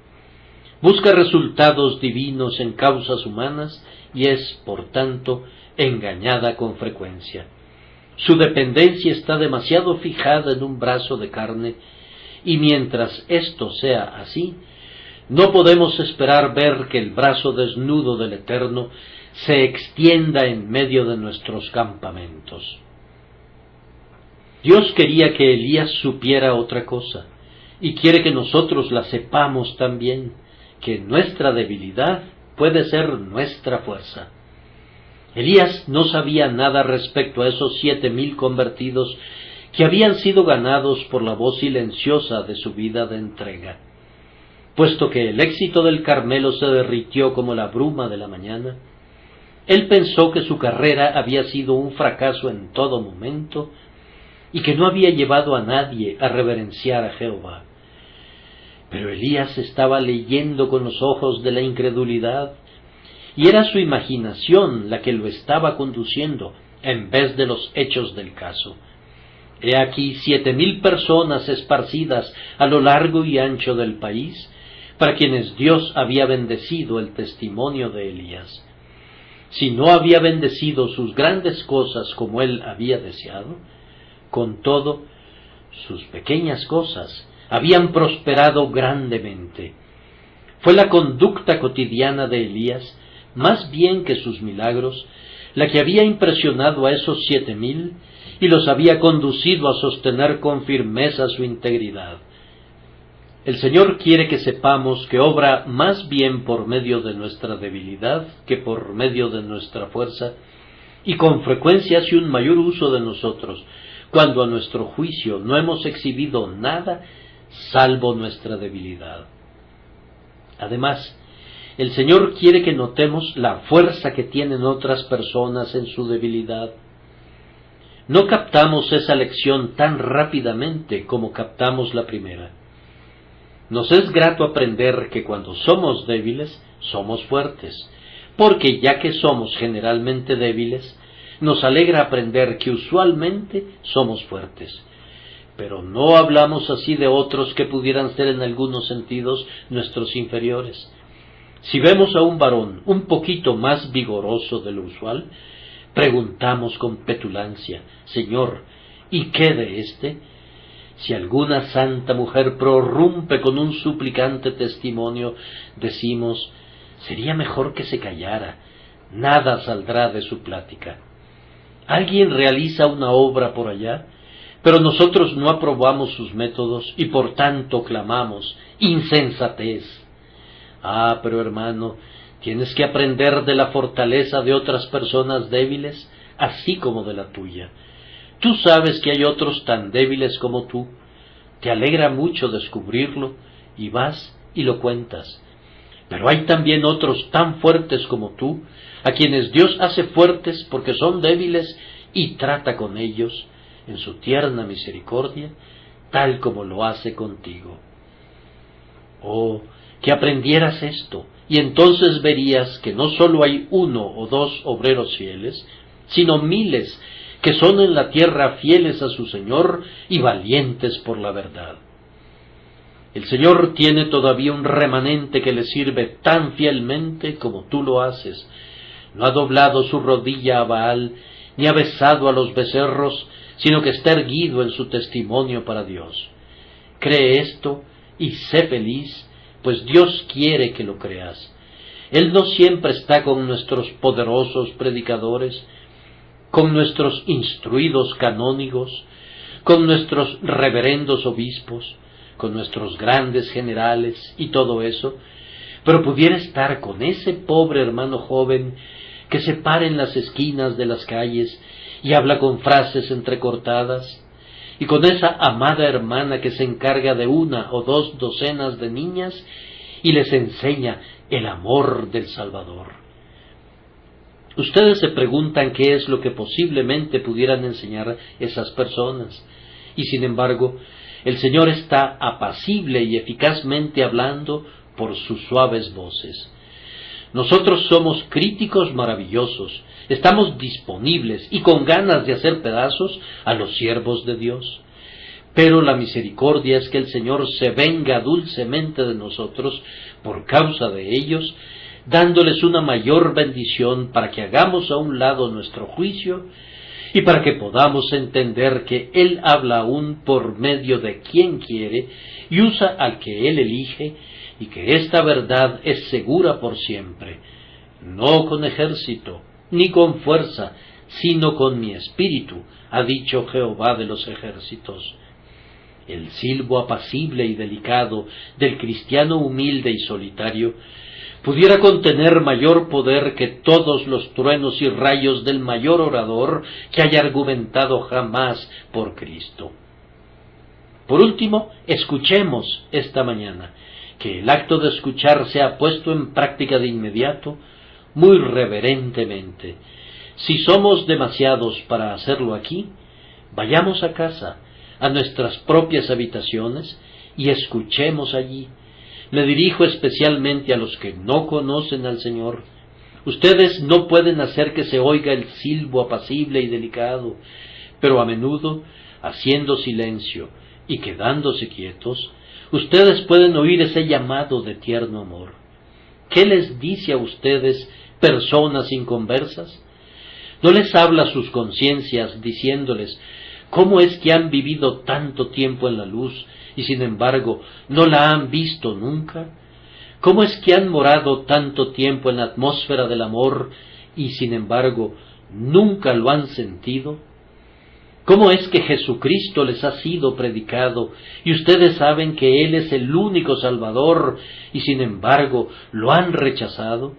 [SPEAKER 1] Busca resultados divinos en causas humanas y es, por tanto, engañada con frecuencia. Su dependencia está demasiado fijada en un brazo de carne, y mientras esto sea así, no podemos esperar ver que el brazo desnudo del Eterno se extienda en medio de nuestros campamentos. Dios quería que Elías supiera otra cosa, y quiere que nosotros la sepamos también, que nuestra debilidad puede ser nuestra fuerza. Elías no sabía nada respecto a esos 7,000 convertidos que habían sido ganados por la voz silenciosa de su vida de entrega. Puesto que el éxito del Carmelo se derritió como la bruma de la mañana, él pensó que su carrera había sido un fracaso en todo momento y que no había llevado a nadie a reverenciar a Jehová. Pero Elías estaba leyendo con los ojos de la incredulidad, y era su imaginación la que lo estaba conduciendo, en vez de los hechos del caso. He aquí 7,000 personas esparcidas a lo largo y ancho del país, para quienes Dios había bendecido el testimonio de Elías. Si no había bendecido sus grandes cosas como él había deseado, con todo, sus pequeñas cosas habían prosperado grandemente. Fue la conducta cotidiana de Elías, más bien que sus milagros, la que había impresionado a esos 7,000 y los había conducido a sostener con firmeza su integridad. El Señor quiere que sepamos que obra más bien por medio de nuestra debilidad que por medio de nuestra fuerza, y con frecuencia hace un mayor uso de nosotros, cuando a nuestro juicio no hemos exhibido nada salvo nuestra debilidad. Además, el Señor quiere que notemos la fuerza que tienen otras personas en su debilidad. No captamos esa lección tan rápidamente como captamos la primera. Nos es grato aprender que cuando somos débiles, somos fuertes, porque ya que somos generalmente débiles, nos alegra aprender que usualmente somos fuertes. Pero no hablamos así de otros que pudieran ser en algunos sentidos nuestros inferiores. Si vemos a un varón un poquito más vigoroso de lo usual, preguntamos con petulancia: Señor, ¿y qué de éste? Si alguna santa mujer prorrumpe con un suplicante testimonio, decimos: sería mejor que se callara, nada saldrá de su plática. Alguien realiza una obra por allá, pero nosotros no aprobamos sus métodos y por tanto clamamos: insensatez. Ah, pero hermano, tienes que aprender de la fortaleza de otras personas débiles, así como de la tuya. Tú sabes que hay otros tan débiles como tú. Te alegra mucho descubrirlo, y vas y lo cuentas. Pero hay también otros tan fuertes como tú, a quienes Dios hace fuertes porque son débiles y trata con ellos, en su tierna misericordia, tal como lo hace contigo. Oh, que aprendieras esto, y entonces verías que no sólo hay 1 o 2 obreros fieles, sino miles que son en la tierra fieles a su Señor y valientes por la verdad. El Señor tiene todavía un remanente que le sirve tan fielmente como tú lo haces. No ha doblado su rodilla a Baal, ni ha besado a los becerros, sino que está erguido en su testimonio para Dios. Cree esto y sé feliz, pues Dios quiere que lo creas. Él no siempre está con nuestros poderosos predicadores, con nuestros instruidos canónigos, con nuestros reverendos obispos, con nuestros grandes generales y todo eso, pero pudiera estar con ese pobre hermano joven que se para en las esquinas de las calles y habla con frases entrecortadas, y con esa amada hermana que se encarga de 1 o 2 docenas de niñas y les enseña el amor del Salvador. Ustedes se preguntan qué es lo que posiblemente pudieran enseñar esas personas, y sin embargo, el Señor está apacible y eficazmente hablando por sus suaves voces. Nosotros somos críticos maravillosos, estamos disponibles y con ganas de hacer pedazos a los siervos de Dios. Pero la misericordia es que el Señor se venga dulcemente de nosotros por causa de ellos, dándoles una mayor bendición para que hagamos a un lado nuestro juicio y para que podamos entender que Él habla aún por medio de quien quiere y usa al que Él elige, y que esta verdad es segura por siempre, no con ejército, ni con fuerza, sino con mi espíritu, ha dicho Jehová de los ejércitos. El silbo apacible y delicado del cristiano humilde y solitario pudiera contener mayor poder que todos los truenos y rayos del mayor orador que haya argumentado jamás por Cristo. Por último, escuchemos esta mañana, que el acto de escuchar sea puesto en práctica de inmediato, muy reverentemente. Si somos demasiados para hacerlo aquí, vayamos a casa, a nuestras propias habitaciones, y escuchemos allí. Me dirijo especialmente a los que no conocen al Señor. Ustedes no pueden hacer que se oiga el silbo apacible y delicado, pero a menudo, haciendo silencio y quedándose quietos, ustedes pueden oír ese llamado de tierno amor. ¿Qué les dice a ustedes, personas inconversas? ¿No les habla sus conciencias diciéndoles cómo es que han vivido tanto tiempo en la luz y sin embargo no la han visto nunca? ¿Cómo es que han morado tanto tiempo en la atmósfera del amor y sin embargo nunca lo han sentido? ¿Cómo es que Jesucristo les ha sido predicado y ustedes saben que Él es el único Salvador y sin embargo lo han rechazado?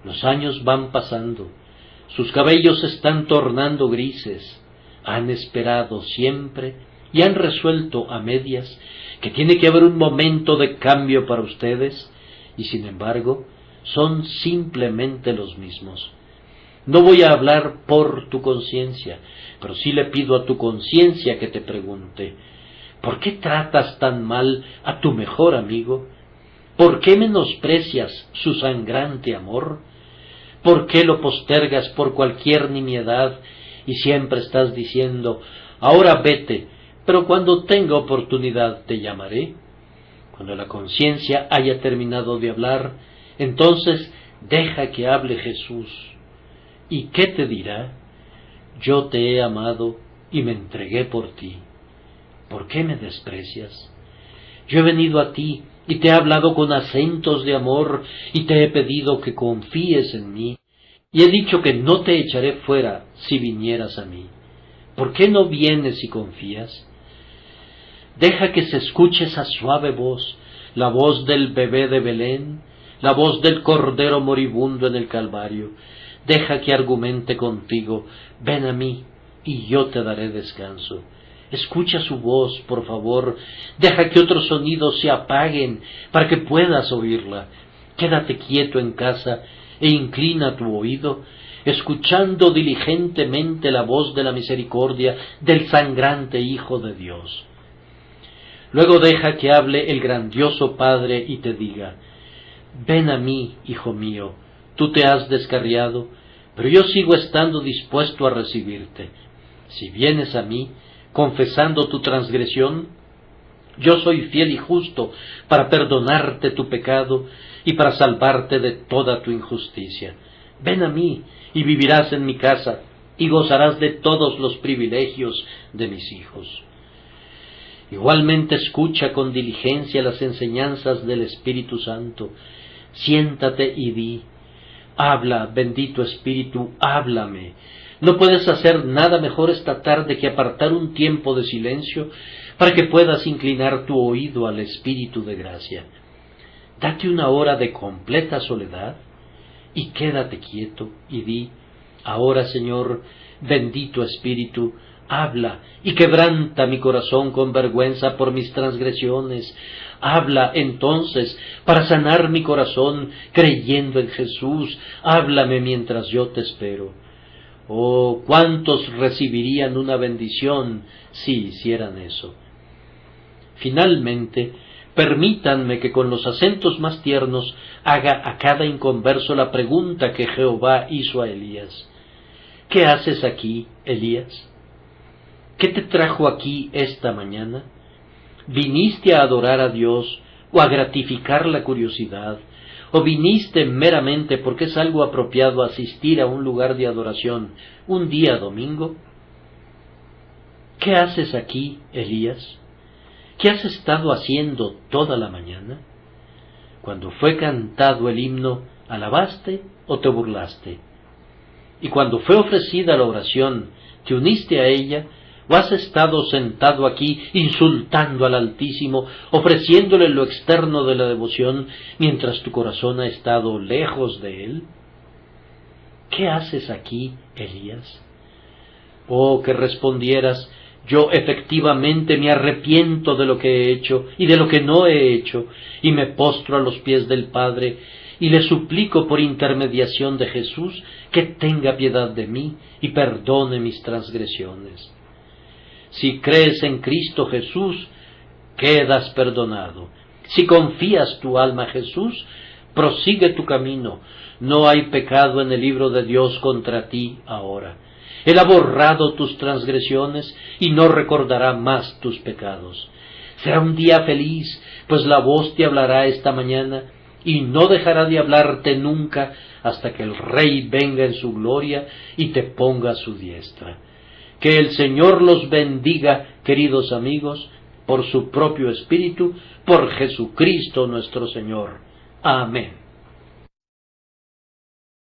[SPEAKER 1] Los años van pasando, sus cabellos se están tornando grises, han esperado siempre y han resuelto a medias que tiene que haber un momento de cambio para ustedes y sin embargo son simplemente los mismos. No voy a hablar por tu conciencia, pero sí le pido a tu conciencia que te pregunte, ¿por qué tratas tan mal a tu mejor amigo? ¿Por qué menosprecias su sangrante amor? ¿Por qué lo postergas por cualquier nimiedad y siempre estás diciendo, ahora vete, pero cuando tenga oportunidad te llamaré? Cuando la conciencia haya terminado de hablar, entonces deja que hable Jesús. ¿Y qué te dirá? Yo te he amado y me entregué por ti. ¿Por qué me desprecias? Yo he venido a ti y te he hablado con acentos de amor y te he pedido que confíes en mí y he dicho que no te echaré fuera si vinieras a mí. ¿Por qué no vienes y confías? Deja que se escuche esa suave voz, la voz del bebé de Belén, la voz del cordero moribundo en el Calvario. Deja que argumente contigo, ven a mí y yo te daré descanso. Escucha su voz, por favor, deja que otros sonidos se apaguen para que puedas oírla. Quédate quieto en casa e inclina tu oído, escuchando diligentemente la voz de la misericordia del sangrante Hijo de Dios. Luego deja que hable el grandioso Padre y te diga: ven a mí, hijo mío, tú te has descarriado, pero yo sigo estando dispuesto a recibirte. Si vienes a mí, confesando tu transgresión, yo soy fiel y justo para perdonarte tu pecado y para salvarte de toda tu injusticia. Ven a mí y vivirás en mi casa y gozarás de todos los privilegios de mis hijos. Igualmente escucha con diligencia las enseñanzas del Espíritu Santo. Siéntate y di: habla, bendito Espíritu, háblame. No puedes hacer nada mejor esta tarde que apartar un tiempo de silencio para que puedas inclinar tu oído al Espíritu de gracia. Date una hora de completa soledad y quédate quieto y di: ahora, Señor, bendito Espíritu, habla y quebranta mi corazón con vergüenza por mis transgresiones. Habla entonces para sanar mi corazón creyendo en Jesús. Háblame mientras yo te espero. Oh, cuántos recibirían una bendición si hicieran eso. Finalmente, permítanme que con los acentos más tiernos haga a cada inconverso la pregunta que Jehová hizo a Elías. ¿Qué haces aquí, Elías? ¿Qué te trajo aquí esta mañana? ¿Viniste a adorar a Dios o a gratificar la curiosidad? ¿O viniste meramente porque es algo apropiado asistir a un lugar de adoración un día domingo? ¿Qué haces aquí, Elías? ¿Qué has estado haciendo toda la mañana? Cuando fue cantado el himno, ¿alabaste o te burlaste? Y cuando fue ofrecida la oración, ¿te uniste a ella? ¿O has estado sentado aquí insultando al Altísimo, ofreciéndole lo externo de la devoción, mientras tu corazón ha estado lejos de Él? ¿Qué haces aquí, Elías? Oh, que respondieras: yo efectivamente me arrepiento de lo que he hecho y de lo que no he hecho, y me postro a los pies del Padre, y le suplico por intermediación de Jesús que tenga piedad de mí y perdone mis transgresiones. Si crees en Cristo Jesús, quedas perdonado. Si confías tu alma a Jesús, prosigue tu camino. No hay pecado en el libro de Dios contra ti ahora. Él ha borrado tus transgresiones y no recordará más tus pecados. Será un día feliz, pues la voz te hablará esta mañana y no dejará de hablarte nunca hasta que el Rey venga en su gloria y te ponga a su diestra. Que el Señor los bendiga, queridos amigos, por su propio Espíritu, por Jesucristo nuestro Señor. Amén.